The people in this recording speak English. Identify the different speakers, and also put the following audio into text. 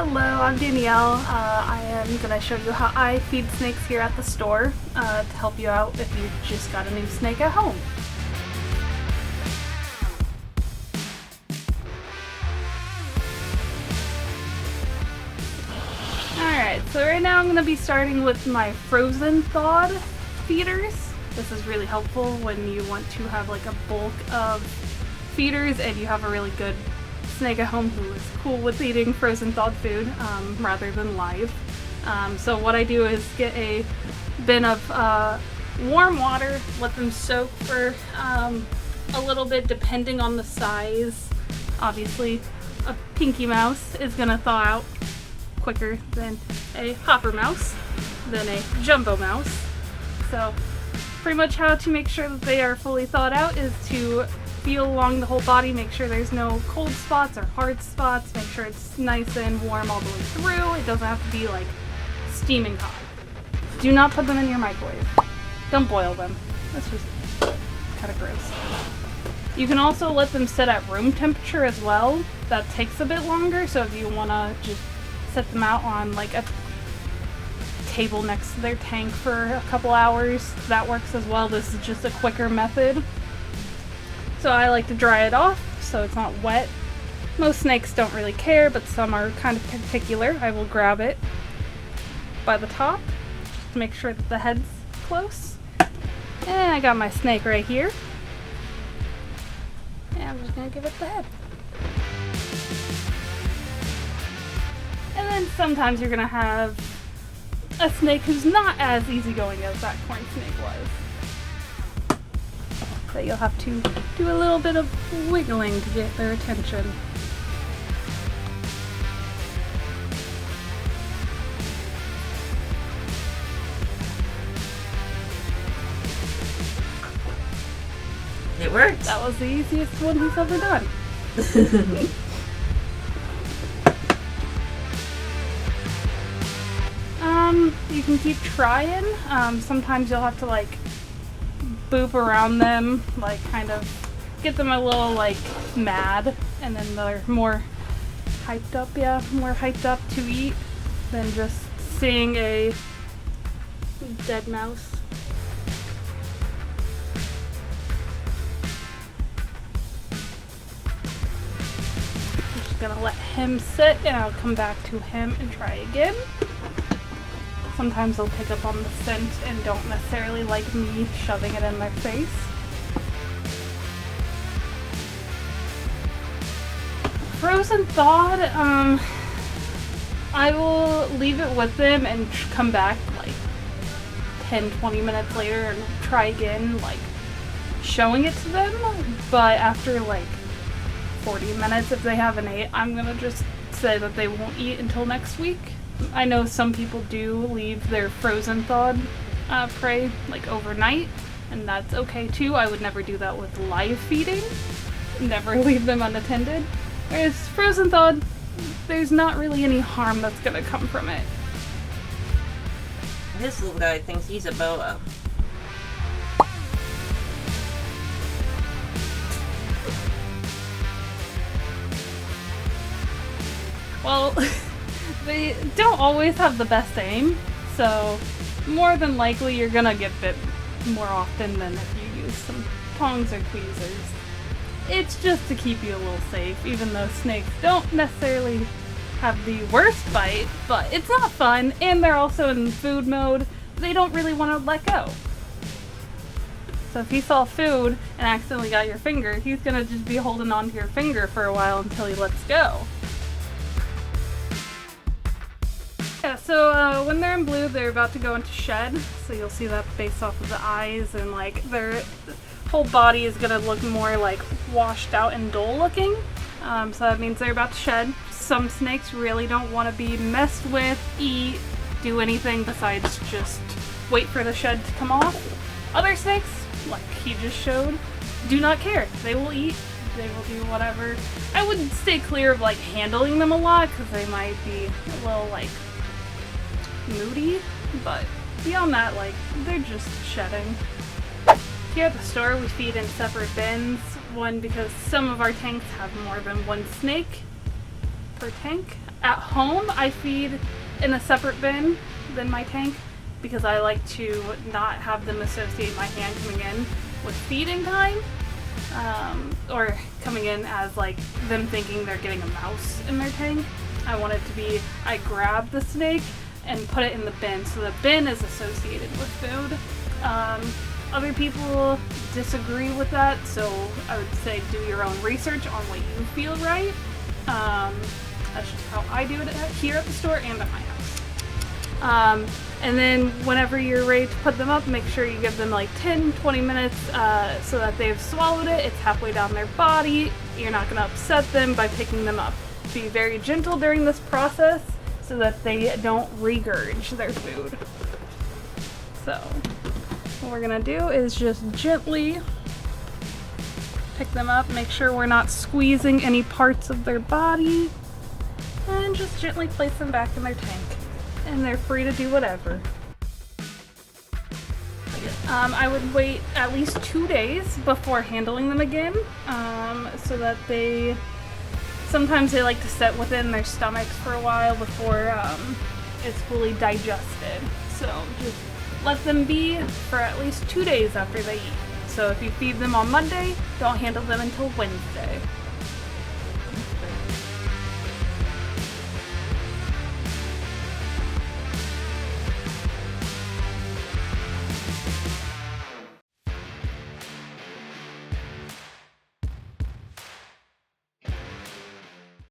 Speaker 1: Hello, I'm Danielle. I am going to show you how I feed snakes here at the store to help you out if you just got a new snake at home. Alright, so right now I'm going to be starting with my frozen thawed feeders. This is really helpful when you want to have like a bulk of feeders and you have a really good snake at home who is cool with eating frozen thawed food rather than live. So what I do is get a bin of warm water, let them soak for a little bit depending on the size. Obviously a pinky mouse is going to thaw out quicker than a hopper mouse, than a jumbo mouse. So pretty much how to make sure that they are fully thawed out is to feel along the whole body, make sure there's no cold spots or hard spots, make sure it's nice and warm all the way through. It doesn't have to be like steaming hot. Do not put them in your microwave. Don't boil them. That's just kind of gross. You can also let them sit at room temperature as well. That takes a bit longer, so if you want to just set them out on like a table next to their tank for a couple hours, that works as well. This is just a quicker method. So I like to dry it off so it's not wet. Most snakes don't really care, but some are kind of particular. I will grab it by the top just to make sure that the head's close. And I got my snake right here. And I'm just going to give it the head. And then sometimes you're going to have a snake who's not as easygoing as that corn snake was. That you'll have to do a little bit of wiggling to get their attention.
Speaker 2: It worked.
Speaker 1: That was the easiest one he's ever done. You can keep trying. Sometimes you'll have to like boop around them, like kind of get them a little like mad, and then they're more hyped up, more hyped up to eat than just seeing a dead mouse. I'm just gonna let him sit and I'll come back to him and try again. Sometimes they'll pick up on the scent and don't necessarily like me shoving it in their face. Frozen thawed, I will leave it with them and come back like 10-20 minutes later and try again, like showing it to them. But after like 40 minutes, if they haven't ate, I'm gonna just say that they won't eat until next week. I know some people do leave their frozen thawed prey like overnight, and that's okay too. I would never do that with live feeding. Never leave them unattended. Whereas frozen thawed, there's not really any harm that's gonna come from it.
Speaker 2: This little guy thinks he's a boa.
Speaker 1: Well, they don't always have the best aim, so more than likely you're gonna get bit more often than if you use some tongs or tweezers. It's just to keep you a little safe, even though snakes don't necessarily have the worst bite, but it's not fun, and they're also in food mode. They don't really want to let go. So if he saw food and accidentally got your finger, he's gonna just be holding on to your finger for a while until he lets go. Yeah, so when they're in blue, they're about to go into shed, so you'll see that based off of the eyes, and like their whole body is gonna look more like washed out and dull looking. So that means they're about to shed. Some snakes really don't want to be messed with, eat, do anything besides just wait for the shed to come off. Other snakes, like he just showed, do not care. They will eat. They will do whatever. I would stay clear of like handling them a lot because they might be a little like moody, but beyond that, like, they're just shedding. Here at the store, we feed in separate bins. One, because some of our tanks have more than one snake per tank. At home, I feed in a separate bin than my tank because I like to not have them associate my hand coming in with feeding time, or coming in as like them thinking they're getting a mouse in their tank. I want it to be, I grab the snake and put it in the bin, so the bin is associated with food. Other people disagree with that, so I would say do your own research on what you feel right. That's just how I do it here at the store and at my house. And then whenever you're ready to put them up, make sure you give them like 10-20 minutes so that they've swallowed it. It's halfway down their body. You're not going to upset them by picking them up. Be very gentle during this process so that they don't regurge their food. So what we're going to do is just gently pick them up, make sure we're not squeezing any parts of their body, and just gently place them back in their tank. And they're free to do whatever. I would wait at least 2 days before handling them again, so that sometimes they like to sit within their stomachs for a while before it's fully digested. So just let them be for at least 2 days after they eat. So if you feed them on Monday, don't handle them until Wednesday.